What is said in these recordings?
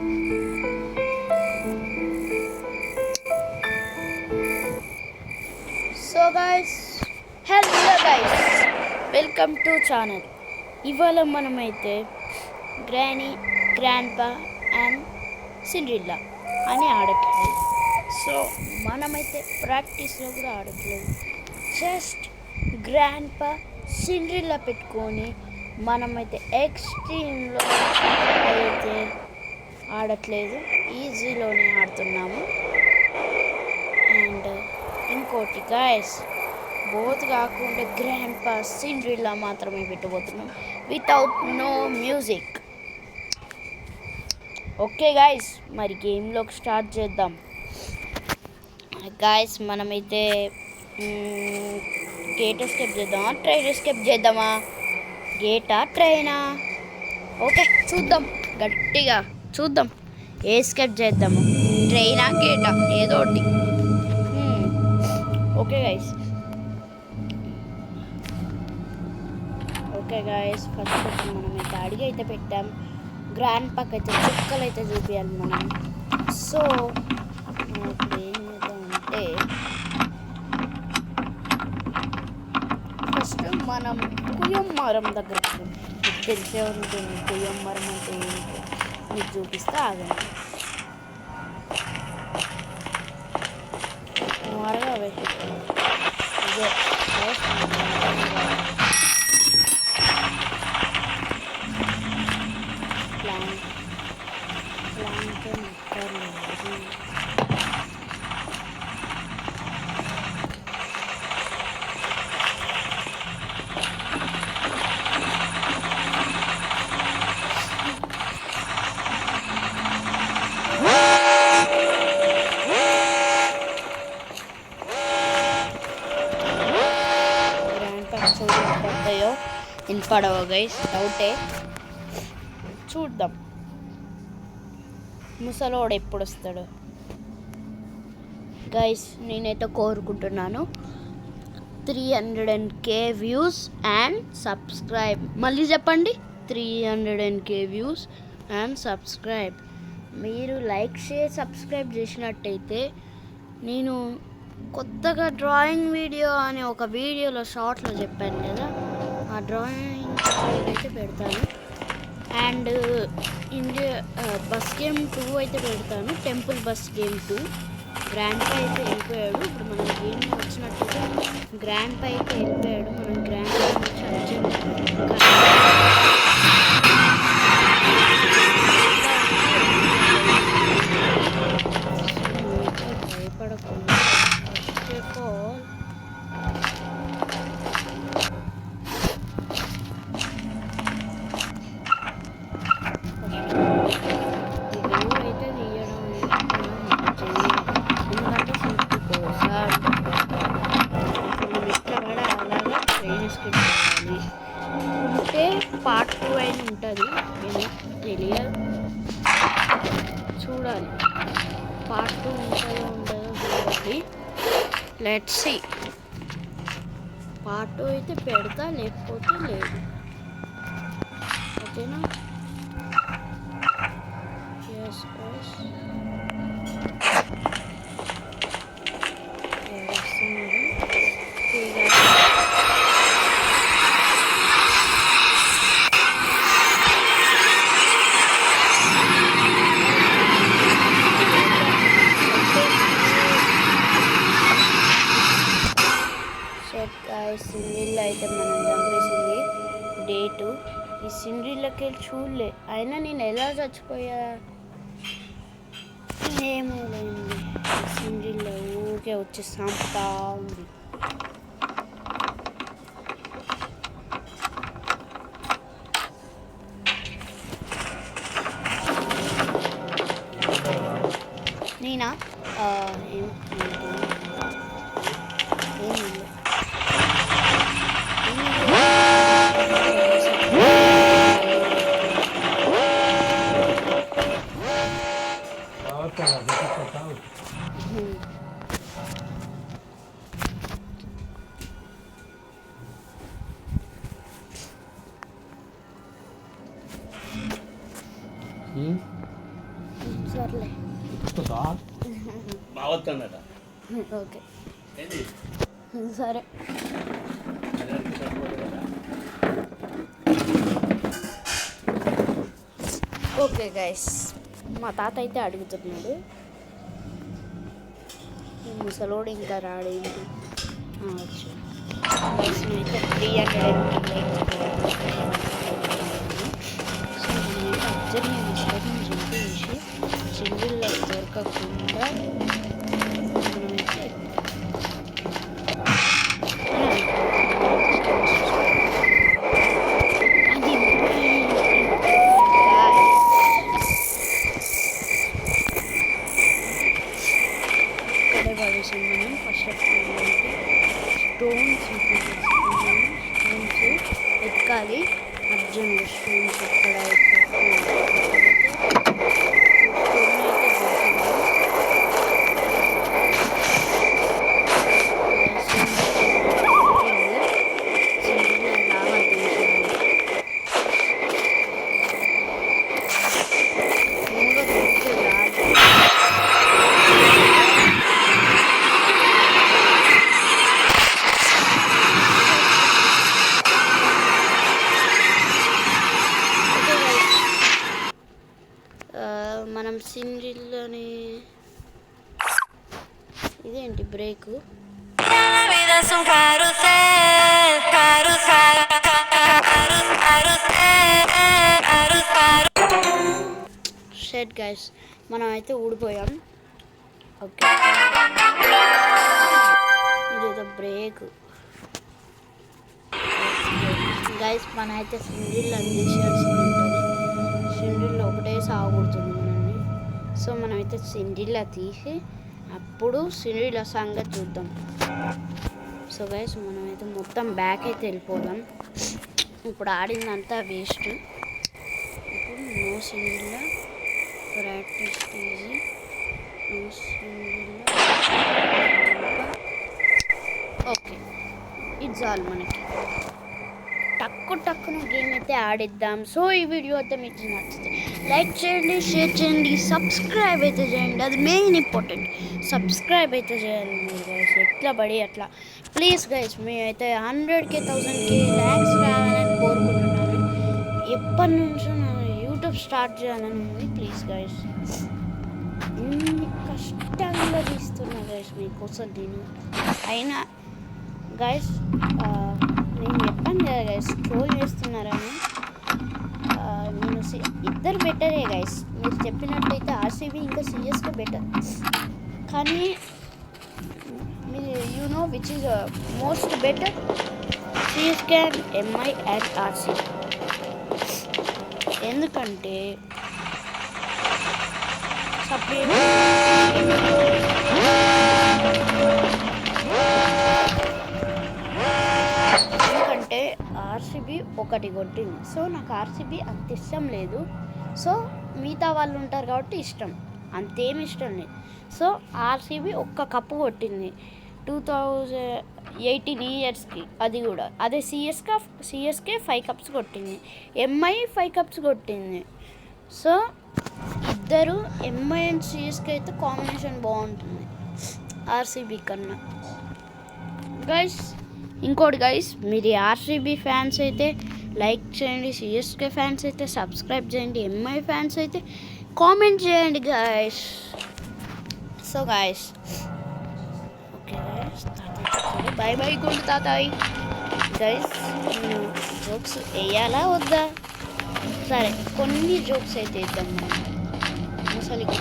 So guys, hello guys, welcome to channel. ఇవాళ మనమైతే granny, grandpa and Cinderella అని ఆడట్లేదు. So మనమైతే ప్రాక్టీస్లో కూడా ఆడట్లేదు. జస్ట్ గ్రాండ్పా, సిండ్రిల్లా పెట్టుకొని మనమైతే ఎక్స్ట్రీమ్లో అయితే ఆడట్లేదు, ఈజీలోనే ఆడుతున్నాము. అండ్ ఇంకోటి గైస్, బోత్ కాకుండా గ్రాండ్పా, సిండ్రిల్లా మాత్రమే పెట్టబోతున్నాం without no music. Okay guys, మరి గేమ్లోకి స్టార్ట్ చేద్దాం. గైస్ మనమైతే గేట్ ఎస్కేప్ చేద్దామా, ట్రైన్ ఎస్కేప్ చేద్దామా? గేటా ట్రైనా? ఓకే చూద్దాం, గట్టిగా చూద్దాం. ఏ ఎస్కేప్ చేద్దాము, ట్రైనా గేటా, ఏదో ఒకటి. ఓకే గైస్, ఫస్ట్ మనమైతే అడిగి అయితే పెట్టాం. గ్రాండ్పాకి అయితే చుక్కలు అయితే చూపించాలి మనం. సో ఇప్పుడు ఏం చేద్దామంటే, ఫస్ట్ మనం కుయ్యమ్మరం దగ్గరికి, మీకు తెలిసే ఉంటుంది కుయ్యమ్మరం అంటే ఏంటో, మీకు చూపిస్తే ఆగండి. త్వరగా వేసి ఇదే పడతాయో వినపడవో గైస్, డౌటే. చూద్దాం ముసలోడు ఎప్పుడు వస్తాడు. గైస్ నేనైతే కోరుకుంటున్నాను 300K వ్యూస్ అండ్ సబ్స్క్రైబ్. మళ్ళీ చెప్పండి, 300K వ్యూస్ అండ్ సబ్స్క్రైబ్. మీరు లైక్, షేర్, సబ్స్క్రైబ్ చేసినట్టయితే నేను కొత్తగా డ్రాయింగ్ వీడియో అని ఒక వీడియోలో షార్ట్లో చెప్పాను కదా, ఆ డ్రాయింగ్ అయితే పెడతాను. అండ్ ఇండియా బస్ గేమ్ 2 అయితే పెడతాను, టెంపుల్ బస్ గేమ్ 2. గ్రాండ్పా అయితే వెళ్ళిపోయాడు. ఇప్పుడు మనం గేమ్ వచ్చినట్టయితే గ్రాండ్పా అయితే వెళ్ళిపోయాడు. మనం గ్రాండ్పా నుంచి అర్జెంట్ భయపడకుండా ఫస్ట్ ఆఫ్ ఆల్ ఉంటే పార్ట్ 2 అయినా ఉంటుంది, నేను తెలియదు, చూడాలి. పార్ట్ 2 ఉంటుందో చూడాలి. Let's see. పార్ట్ 2 అయితే పెడతా, లేకపోతే లేదు. ఓకేనా? ఎస్ ఎస్ సిండ్రిల్లా అయితే మనం చంపేసింది డే 2. ఈ సిండ్రిల్లాకి వెళ్ళి చూడలే, అయినా నేను ఎలా చచ్చిపోయా ఏమో లేండి. సిండ్రిల్లా ఊరికే వచ్చి చంపుతా ఉంది. నేనా సర్లే బాగుందట. ఓకే సరే. ఓకే గైస్, మా తాత అయితే అడుగుతున్నాడు, ముసలోడు ఇంకా రాడేంటి వచ్చు. గైస్ అయితే 300 సో నేనైతే అబ్జర్వ్ విషయం చెప్పేసి సింగిల్లో దొరకకుండా మనమైతే మనం ఫస్ట్ ఆఫ్ ఆల్ స్టోన్స్ ఎక్కాలి. అర్జునుడు స్టోన్స్ ఎక్కడ మనం సింగిల్లోని ఇదేంటి బ్రేకు షెట్ గైస్, మనం అయితే ఊడిపోయాం. ఓకే ఇదేదో బ్రేక్ గైస్. మన అయితే సింగిల్ అందించాల్సి ఉంటుంది. సింగిల్లో ఒకటే సాగుతుంది మనల్ని. సో మనమైతే సింగిల్లా తీసి అప్పుడు సింగిల్ సంగతి చూద్దాం. సో గైస్ మనమైతే మొత్తం బ్యాక్ అయితే వెళ్ళిపోదాం. ఇప్పుడు ఆడిందంతా వేస్ట్. ఇప్పుడు నో సింగిల్లా ప్రాక్టీస్ ఈజీ. నో సింగిల్లా ఓకే, ఇట్స్ ఆల్. మనకి టక్కున గేమ్ అయితే ఆడిద్దాం. సో ఈ వీడియో అయితే మీకు నచ్చితే లైక్ చేయండి, షేర్ చేయండి, సబ్స్క్రైబ్ అయితే చేయండి. అది మెయిన్ ఇంపార్టెంట్. సబ్స్క్రైబ్ అయితే చేయాలి మీరు గైస్, ఎట్లా పడి అట్లా. ప్లీజ్ గైస్, మేమైతే 100K 1000K ల్యాక్స్ రావాలని కోరుకుంటున్నాను. ఎప్పటి నుంచో నా యూట్యూబ్ స్టార్ట్ చేయాలని ఉంది. ప్లీజ్ గైస్, ఇన్ని కష్టంగా తీస్తున్నా గైస్ మీకోసం నేను. అయినా గైస్ నేను చెప్పాను కదా గైస్, ట్రోల్ చేస్తున్నారని. నేను ఇద్దరు బెటరే గైస్. మీరు చెప్పినట్టయితే ఆర్సీబీ ఇంకా సిఎస్కే బెటర్. కానీ మీరు you know which is most better? CSK and MI and RCB. ఎందుకంటే ఎందుకంటే ఆర్సీబీ ఒకటి కొట్టింది. సో నాకు ఆర్సీబీ అంత ఇష్టం లేదు. సో మిగతా వాళ్ళు ఉంటారు కాబట్టి ఇష్టం, అంతేమి ఇష్టం లేదు. సో ఆర్సీబీ ఒక్క కప్పు కొట్టింది 2018 ఇయర్స్కి, అది కూడా. అదే సిఎస్కే 5 కప్స్ కొట్టింది, ఎంఐ 5 కప్స్ కొట్టింది. సో ఇద్దరు ఎంఐ అండ్ సిఎస్కే అయితే కాంబినేషన్ బాగుంటుంది ఆర్సీబీ కన్నా. గైస్ ఇంకోటి గైస్, మీరు ఆర్సీబీ ఫ్యాన్స్ అయితే లైక్ చేయండి, సిఎస్కే ఫ్యాన్స్ అయితే సబ్స్క్రైబ్ చేయండి, ఎంఐ ఫ్యాన్స్ అయితే కామెంట్ చేయండి guys. So guys okay guys, bye bye గుండు తాతాయ్. గైస్ నేను జోక్స్ వేయాలా వద్దా? సరే, కొన్ని జోక్స్ అయితే వేద్దాం. మనం ముసలికి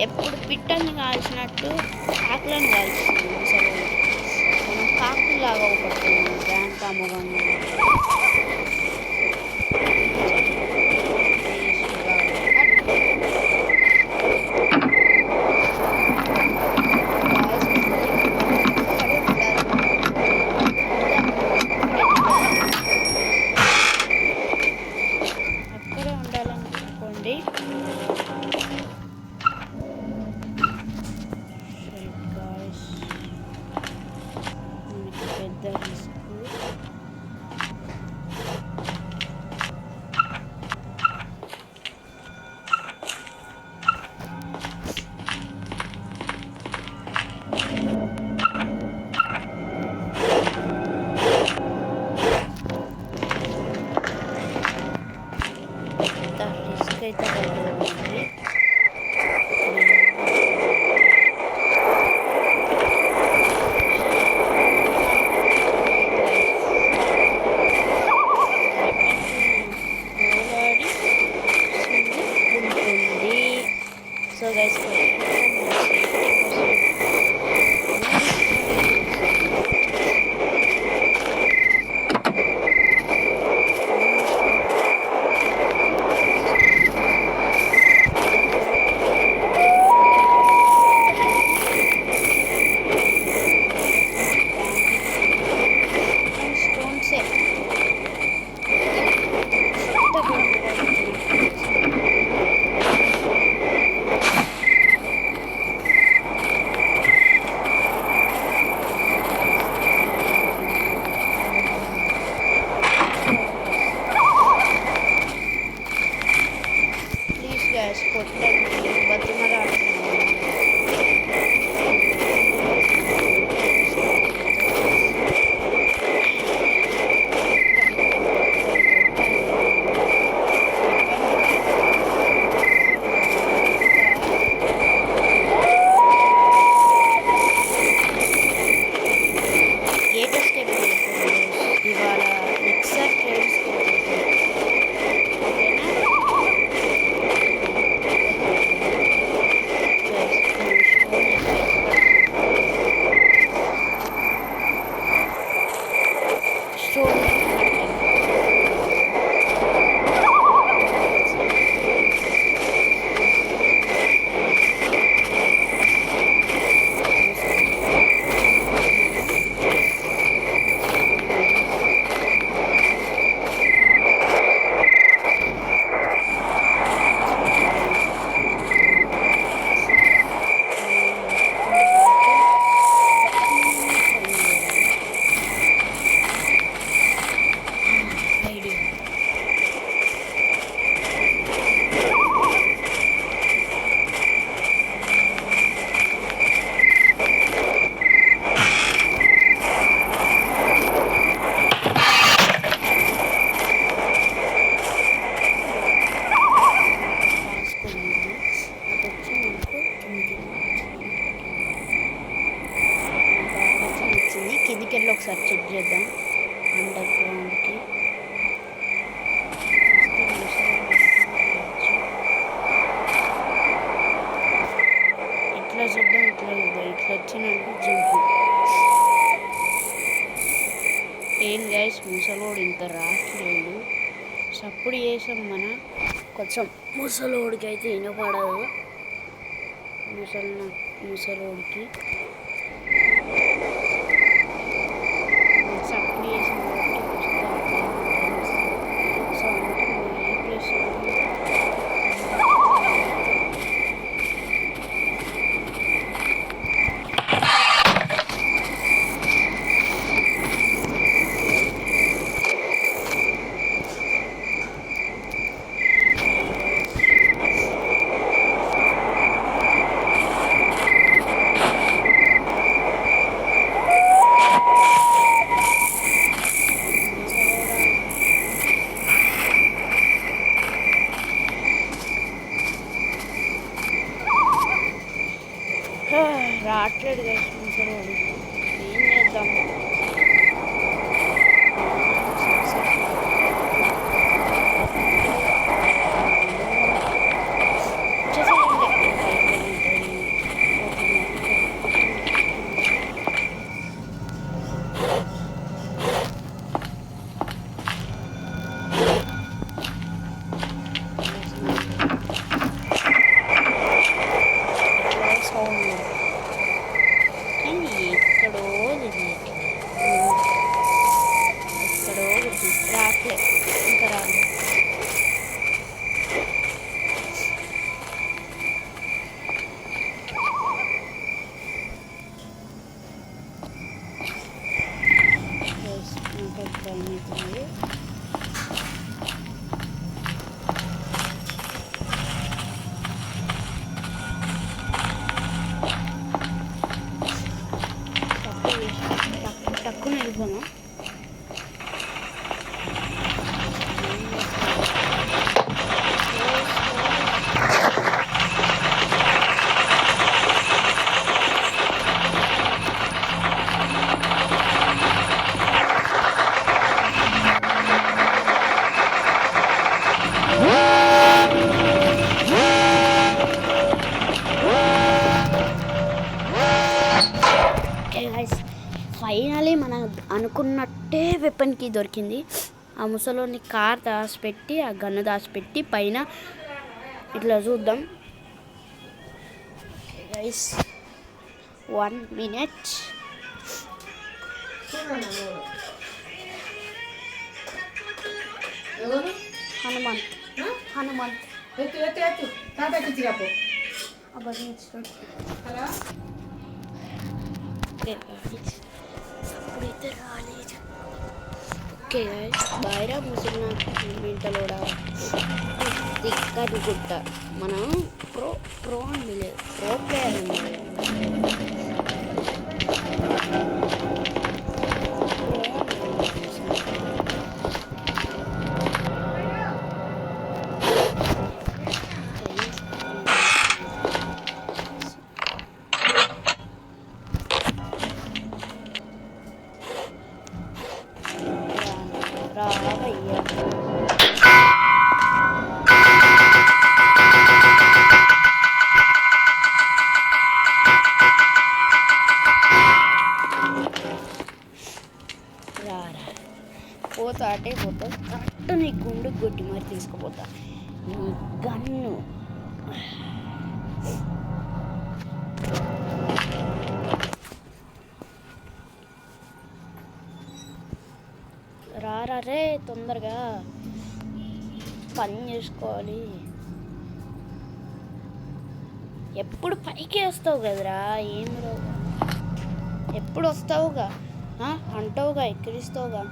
ఎప్పుడు పిట్టని కాల్చినట్టు ఆకులను కాల్చుతుంది ముసలి. మనం కాకులాగా ఒకటి బ్యాంక్ అమ్మగంగా అక్కడే ఉండాలనుకోండి. పెద్ద రిస్క్. అయితే పడుతుంది. సో గైస్ కొట్టండి బతిమలాడుతున్నాను. లేటెస్ట్ ఇవాళ మిక్సర్ ట్రైన్స్ కిందికెళ్ళి ఒకసారి చెక్ చేద్దాం అండర్ గ్రౌండ్కి. ఇట్లా చూద్దాం ఇట్లా వచ్చినట్టు జంపు. ఏం గైస్ ముసలోడు ఇంకా రాట్లేదు. సప్పుడు చేసాం కొంచెం ముసలోడికి అయితే వినపడదు. ముసలోడికి సప్పుడు చేసిన సో అంటే ఏ ప్లేస్ రావట్లేదు గైస్ ముసలోడు. ఏం చేద్దాం? రాట్లే ఇంకా రాదు. నాకు భయం అవుతుంది. తక్కువ వెళ్ళిపోనా? అనుకున్నట్టే వెపన్కి దొరికింది. ఆ ముసలోని కార్ దాచిపెట్టి ఆ గన్ను దాచిపెట్టి పైన ఇట్లా చూద్దాం. Guys 1 minute. హనుమంత్ అప్పుడైతే రాలేదు. ఓకే గైస్ బయట ముసలిన ఇంటలో దిక్కనుకుంట మనం ప్రో అని లేదు, ప్రో ప్లేయర్ రావయ్యా. రారా పోతా అటే పోతా కరెక్ట్ నీ గుండు కొట్టి మరి తీసుకుపోతా నీ గన్ను. రారా రే తొందరగా పని చేసుకోవాలి. ఎప్పుడు పైకి వస్తావు కదరా, ఏం రావు, ఎప్పుడు వస్తావుగా అంటావుగా ఎక్కిరిస్తావుగా.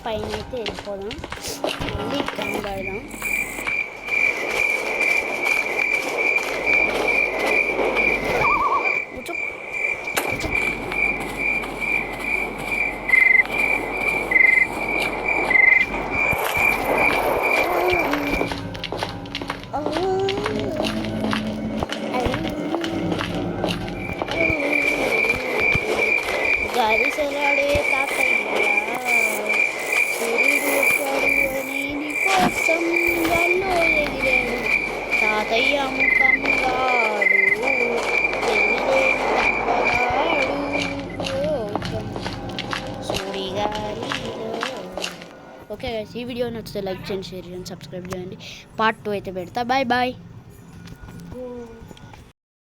పైన అయితే వెళ్ళిపోదాం, మళ్ళీ కనబడదాం. గరిసెలాడే తాతయ్య సూర్యుడు కరువనేని కోసం గాల్లో ఎగిరాడు తాతయ్య ముఖంగాడు సూరిగారి. ఓకే గైస్ ఈ వీడియో నచ్చితే లైక్ చేయండి, షేర్ చేయండి, సబ్స్క్రైబ్ చేయండి. పార్ట్ 2 అయితే పెడతా. Bye bye.